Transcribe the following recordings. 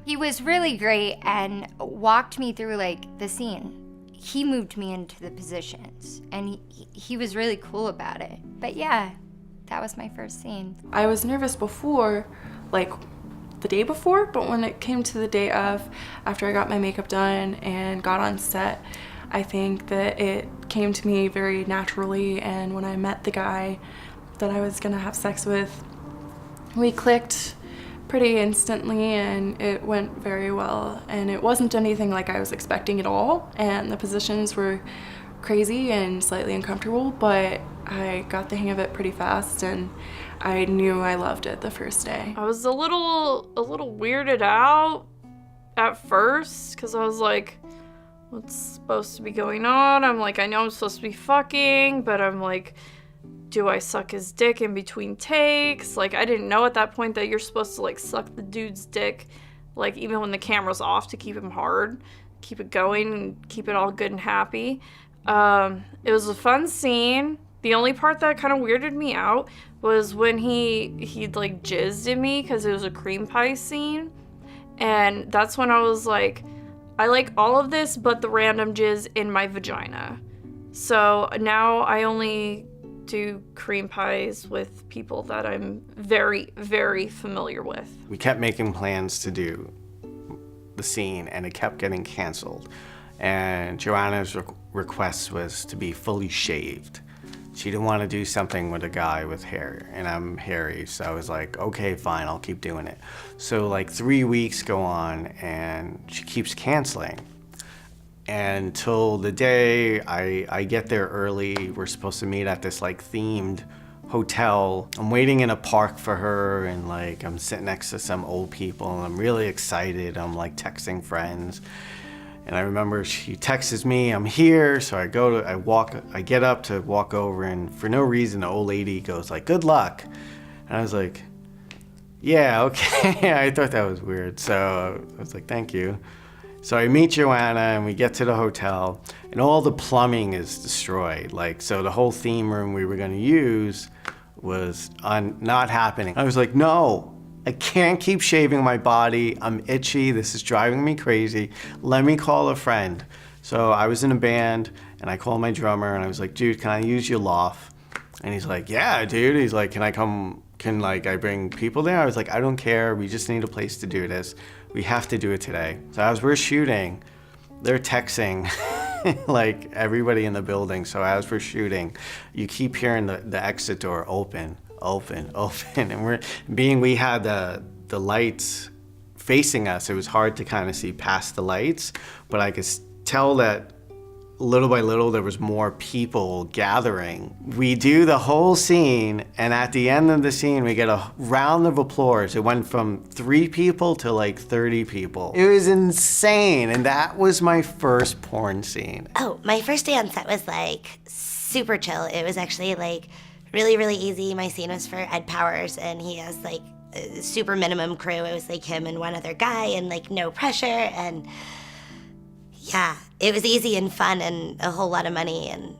He was really great and walked me through like the scene. He moved me into the positions and he was really cool about it. But yeah, that was my first scene. I was nervous before, like the day before, but when it came to the day of, after I got my makeup done and got on set, I think that it came to me very naturally, and when I met the guy that I was gonna have sex with, we clicked pretty instantly and it went very well, and it wasn't anything like I was expecting at all, and the positions were crazy and slightly uncomfortable, but I got the hang of it pretty fast and I knew I loved it the first day. I was a little weirded out at first because I was like, what's supposed to be going on? I'm like, I know I'm supposed to be fucking, but I'm like, do I suck his dick in between takes? Like, I didn't know at that point that you're supposed to like suck the dude's dick, like even when the camera's off, to keep him hard, keep it going and keep it all good and happy. It was a fun scene. The only part that kind of weirded me out was when he like jizzed in me because it was a cream pie scene. And that's when I was like, I like all of this but the random jizz in my vagina. So now I only do cream pies with people that I'm very, very familiar with. We kept making plans to do the scene and it kept getting canceled. And Joanna's request was to be fully shaved. She didn't want to do something with a guy with hair, and I'm hairy, so I was like, okay, fine, I'll keep doing it. So like 3 weeks go on, and she keeps canceling. Until the day I get there early, we're supposed to meet at this like themed hotel. I'm waiting in a park for her, and like I'm sitting next to some old people, and I'm really excited. I'm like texting friends. And I remember she texts me, I'm here, so I get up to walk over, and for no reason, the old lady goes like, good luck. And I was like, yeah, okay. I thought that was weird, so I was like, thank you. So I meet Joanna, and we get to the hotel, and all the plumbing is destroyed. Like, so the whole theme room we were gonna use was not happening. I was like, no. I can't keep shaving my body. I'm itchy. This is driving me crazy. Let me call a friend. So I was in a band and I called my drummer and I was like, dude, can I use your loft? And he's like, yeah, dude. He's like, can I bring people there? I was like, I don't care. We just need a place to do this. We have to do it today. So as we're shooting, they're texting like everybody in the building. So as we're shooting, you keep hearing the exit door open. And we had the lights facing us, it was hard to kind of see past the lights, but I could tell that little by little there was more people gathering. We do the whole scene, and at the end of the scene we get a round of applause. It went from 3 people to like 30 people. It was insane, and that was my first porn scene. Oh, my first day on set was like super chill. It was actually like really, really easy. My scene was for Ed Powers, and he has like a super minimum crew. It was like him and one other guy, and like no pressure, and yeah, it was easy and fun and a whole lot of money, and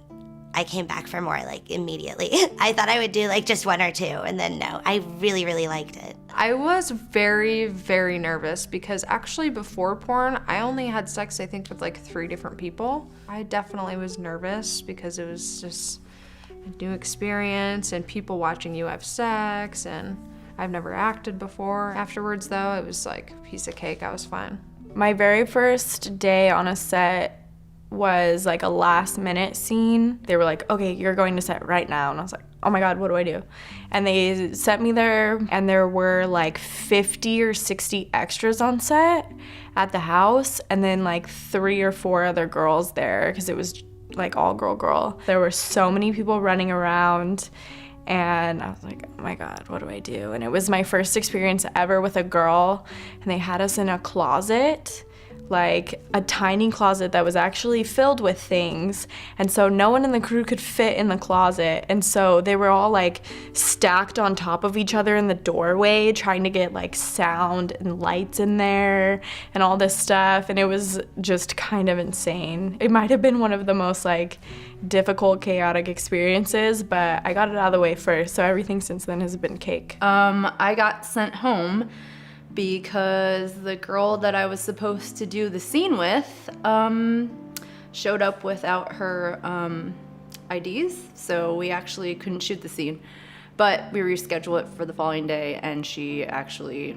I came back for more like immediately. I thought I would do like just 1 or 2, and then no, I really, really liked it. I was very, very nervous because actually before porn, I only had sex, I think, with like 3 different people. I definitely was nervous because it was just a new experience and people watching you have sex, and I've never acted before. Afterwards though, it was like a piece of cake. I was fine. My very first day on a set was like a last minute scene. They were like, okay, you're going to set right now. And I was like, oh my God, what do I do? And they sent me there, and there were like 50 or 60 extras on set at the house, and then like 3 or 4 other girls there because it was like all girl. There were so many people running around, and I was like, oh my God, what do I do? And it was my first experience ever with a girl, and they had us in a closet, like a tiny closet that was actually filled with things, and so no one in the crew could fit in the closet, and so they were all like stacked on top of each other in the doorway trying to get like sound and lights in there and all this stuff, and it was just kind of insane. It might have been one of the most like difficult, chaotic experiences, but I got it out of the way first, so everything since then has been cake. I got sent home because the girl that I was supposed to do the scene with showed up without her IDs, so we actually couldn't shoot the scene. But we rescheduled it for the following day, and she actually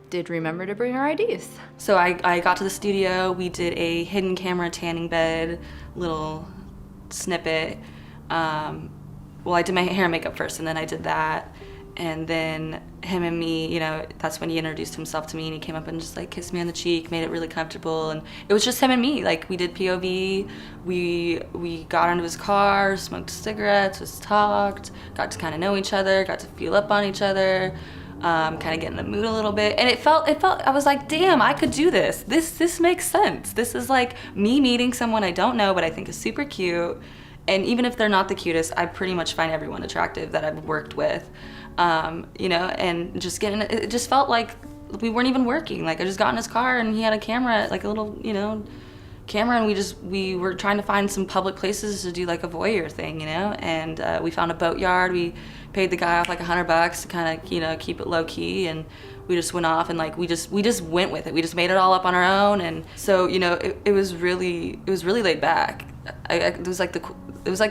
did remember to bring her IDs. So I got to the studio, we did a hidden camera tanning bed, little snippet. Well, I did my hair and makeup first, and then I did that. And then him and me, you know, that's when he introduced himself to me, and he came up and just like kissed me on the cheek, made it really comfortable. And it was just him and me. Like, we did POV, we got into his car, smoked cigarettes, just talked, got to kind of know each other, got to feel up on each other, kind of get in the mood a little bit. And it felt, I was like, damn, I could do this. This makes sense. This is like me meeting someone I don't know, but I think is super cute. And even if they're not the cutest, I pretty much find everyone attractive that I've worked with. You know, and just it just felt like we weren't even working. Like, I just got in his car and he had a camera, like a little, you know, camera, and we were trying to find some public places to do like a voyeur thing, you know, and we found a boatyard. We paid the guy off like $100 to kind of, you know, keep it low key, and we just went off and like we just went with it. We just made it all up on our own, and so, you know, it was really laid back. It was like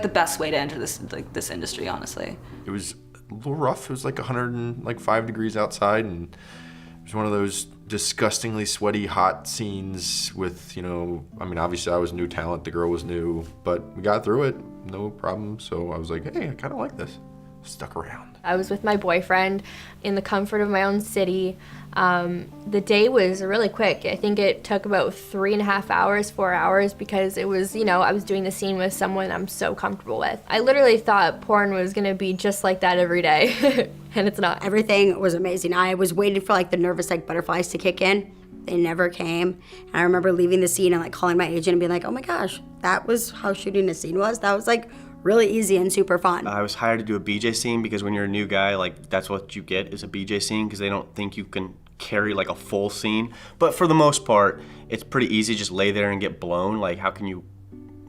the best way to enter this industry, honestly. It was a little rough. It was like 105 degrees outside, and it was one of those disgustingly sweaty, hot scenes with, you know, I mean, obviously I was new talent, the girl was new, but we got through it, no problem. So I was like, hey, I kind of like this. Stuck around. I was with my boyfriend in the comfort of my own city. The day was really quick. I think it took about 3.5 hours, 4 hours, because it was, you know, I was doing the scene with someone I'm so comfortable with. I literally thought porn was gonna be just like that every day, and it's not. Everything was amazing. I was waiting for like the nervous like butterflies to kick in. They never came. And I remember leaving the scene and like calling my agent and being like, oh my gosh, that was how shooting a scene was. That was like really easy and super fun. I was hired to do a BJ scene because when you're a new guy, like that's what you get is a BJ scene, because they don't think you can carry like a full scene. But for the most part, it's pretty easy. Just lay there and get blown. Like, how can you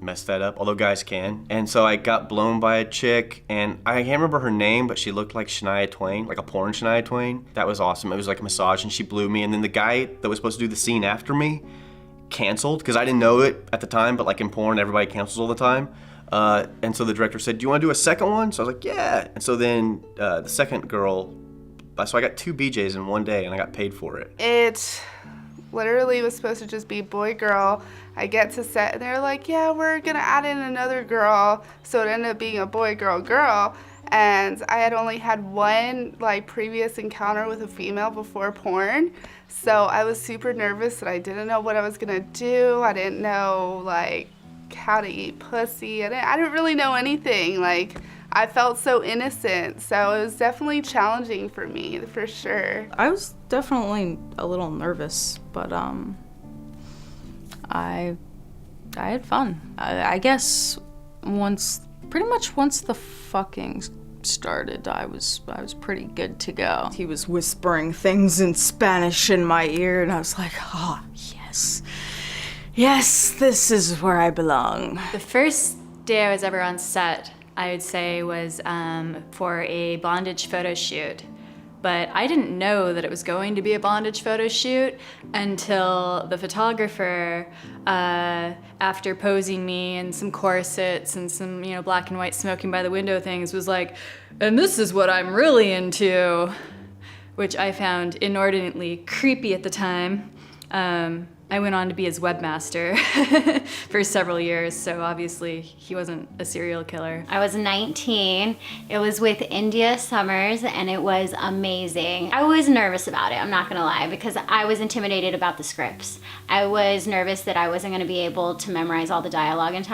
mess that up? Although guys can. And so I got blown by a chick, and I can't remember her name, but she looked like Shania Twain, like a porn Shania Twain. That was awesome. It was like a massage, and she blew me. And then the guy that was supposed to do the scene after me canceled, because I didn't know it at the time, but like in porn, everybody cancels all the time. And so the director said, do you want to do a second one? So I was like, yeah. And so then the second girl, so I got 2 BJs in one day, and I got paid for it. It literally was supposed to just be boy-girl. I get to set, and they're like, yeah, we're gonna add in another girl. So it ended up being a boy-girl-girl. And I had only had one like previous encounter with a female before porn. So I was super nervous, and I didn't know what I was gonna do. I didn't know like how to eat pussy. I didn't really know anything. Like, I felt so innocent, so it was definitely challenging for me, for sure. I was definitely a little nervous, but I had fun. I guess pretty much once the fucking started, I was pretty good to go. He was whispering things in Spanish in my ear, and I was like, oh, yes. Yes, this is where I belong. The first day I was ever on set, I would say, was for a bondage photo shoot. But I didn't know that it was going to be a bondage photo shoot until the photographer, after posing me in some corsets and some, you know, black and white smoking by the window things, was like, and this is what I'm really into, which I found inordinately creepy at the time. I went on to be his webmaster for several years, so obviously he wasn't a serial killer. I was 19. It was with India Summers, and it was amazing. I was nervous about it, I'm not gonna lie, because I was intimidated about the scripts. I was nervous that I wasn't gonna be able to memorize all the dialogue in time.